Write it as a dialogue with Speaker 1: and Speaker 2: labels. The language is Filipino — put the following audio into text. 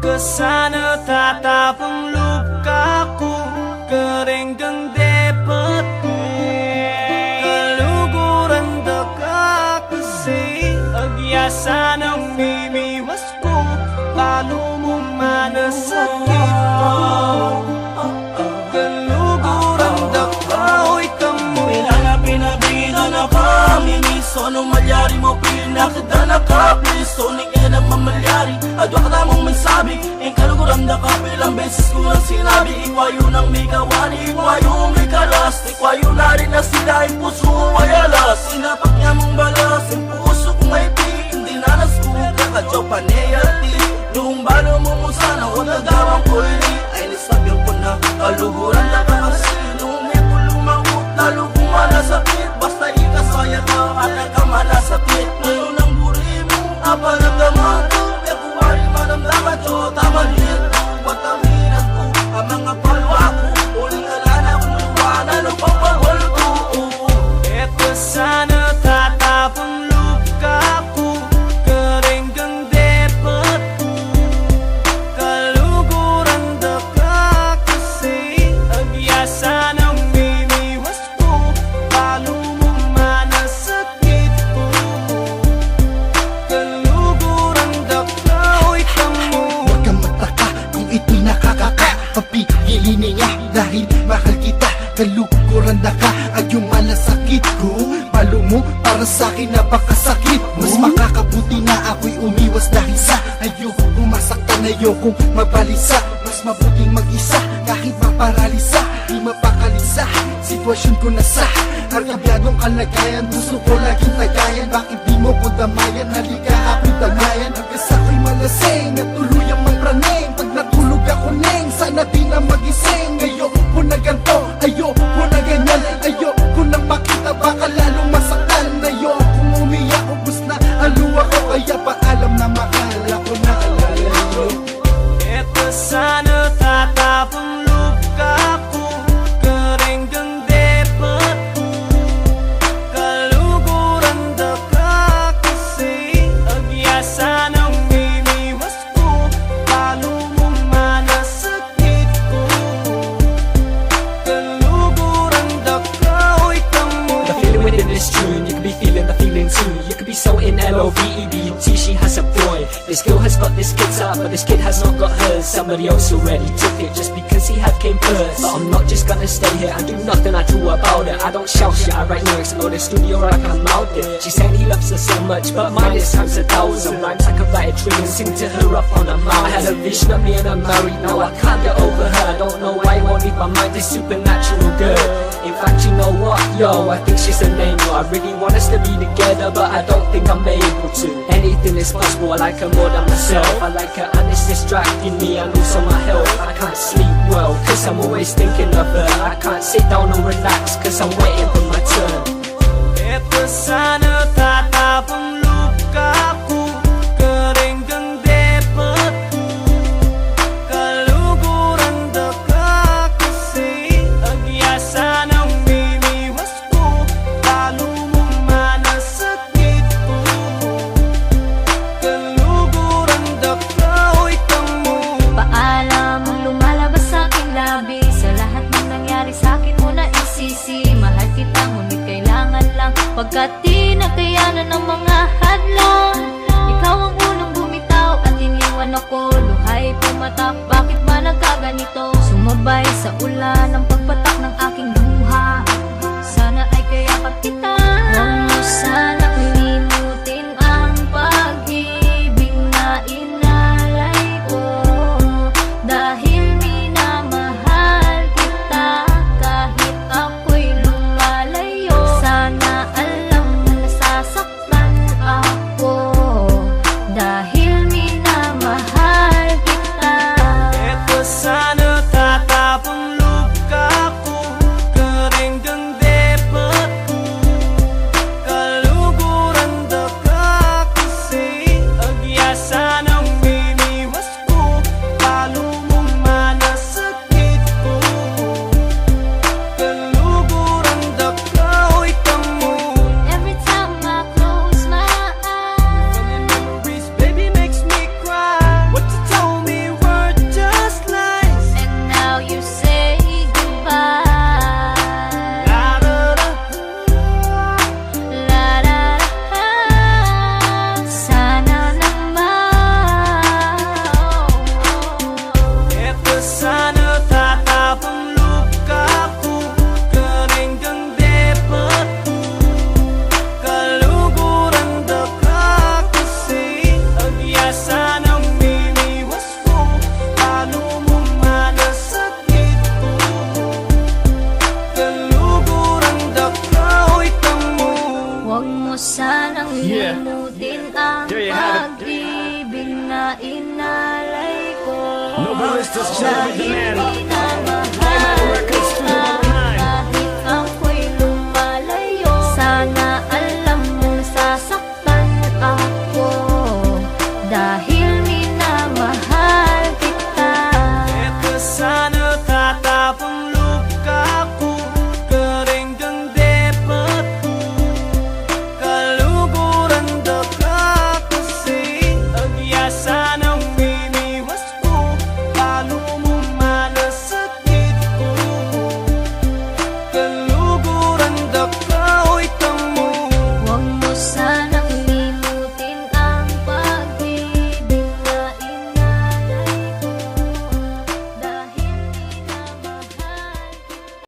Speaker 1: Kesana tatapang lukaku, kering gendepetku, kaluguran deka kasih, agyasa ng mimiwasku, paano mo manasakit kaluguran deka, oy kamu pinabingitan na pamimiso, nung malyari mo pinakita na kapliso, ni kaya mamalyari, adwa ka tamong may sabi, yung kaluguran na kapilang beses ko lang sinabi, ikwayo ng may kawani, ikwayo may kalas, ikwayo na rin na sila, yung puso ko ay alas, sinapak niya mong balas, yung puso ko may pik, hindi nanas ko, kakadyo panayati, yung balo mo mo sana, o nagawang ko ini, ay nisabyan ko na, kaluguran na kasi, nung may pulumangot, lalo kung manasakit, basta ikasaya ka, at nagkamanasakit, ngayon ang buri mo, aparamdaman ko, ekuwari manamdaman ko, tamanit ko, pataminat ko, ang mga palwa ko, uling alana kong luwanan, o papawal ko. Eto sana tatapang luka ko, kering gendepet ko, kaluguran daka kasi, agyasa ng mimiwas ko, paano mo manasakit ko, kaluguran daka, oy kamu.
Speaker 2: Huwag kang mataka kung ito'y nakakaka, papigilin niya dahil mahal kita, kalukuran na ka at yung malasakit ko, palo mo para sa'kin napakasakit, mas makakabuti na ako'y umiwas dahil sa ayokong masaktan, ayokong mabalisa, mas mabuting mag-isa kahit maparalisa, di mapakalisa, sitwasyon ko na sa arkabyadong kalagayan, gusto ko laging tagayan, bakit di mo ko damayan, halika ako'y damayan, hanggang sa'ko'y malasing at tuluyang magpraneng, pag natulog ako neng, sana di na magising, ayoko ko na ganto, ayoko na ganyan, ayoko nang makita, baka lalong masaktan, ayokong umiyak, ubus na aluwa ko, kaya paalam na mahal ako na alalayo.
Speaker 1: Eto sana tatapang luka ko, kering gendepet ko, kaluguran daka kasi, agyasa ng mimiwas ko, paano mo manasakit ko, kaluguran daka, oy kamu.
Speaker 3: The feeling within this tune, you could be feeling the feeling too. You could be so in L-O-V-E-D-T, she has a boy. This girl has got this kid's up, but this kid has not got hers. Somebody else already took it just because he had came first. But I'm not just gonna stay here and do nothing at all about it. I don't shout shit, I write lyrics, know the studio like I'm out there. She's saying he loves her so much, but mine is times 1,000. Rhymes I could write a trillion, sing to her up on a mountain. I had a vision of me and her married, now I can't get over her. I don't know why I won't leave my mind, this supernatural girl. In fact, you know what, yo, I think she's an angel. I really want us to be together, but I don't think I'm able to. Anything is possible, I like her more than myself. I like her and it's distracting me and also my health. I can't sleep well, cause I'm always thinking of her. I can't sit down and relax, cause I'm waiting for my turn.
Speaker 1: Eto sana tatapang luka ko, kering gendepet ko, kaluguran daka kasi, agyasa ng mimiwas ko, paano mo manasakit ko, kaluguran daka, oy kamu.
Speaker 4: Paalam ang lumalabas sa aking labi, sa lahat ng nangyari sa akin mo na isisi. Mahal kita ngunit kailangan lang, pagkat di nakayanan ng mga hadlang. Ikaw ang unang bumitaw at iniwan ako, luhay pumatak, bakit ba nagkaganito? Sumabay sa ulan ang pagpatak ng aking luha, sana ay kayapat kita. Huwag mo sana kalimutin ang pag-ibig na inalay ko, dahil minamahal kita kahit ako'y lumalayo. Sana alam mo nasasaktan ako, dahil minamahal kita.
Speaker 1: Eto
Speaker 5: No ballistas, chill with the man.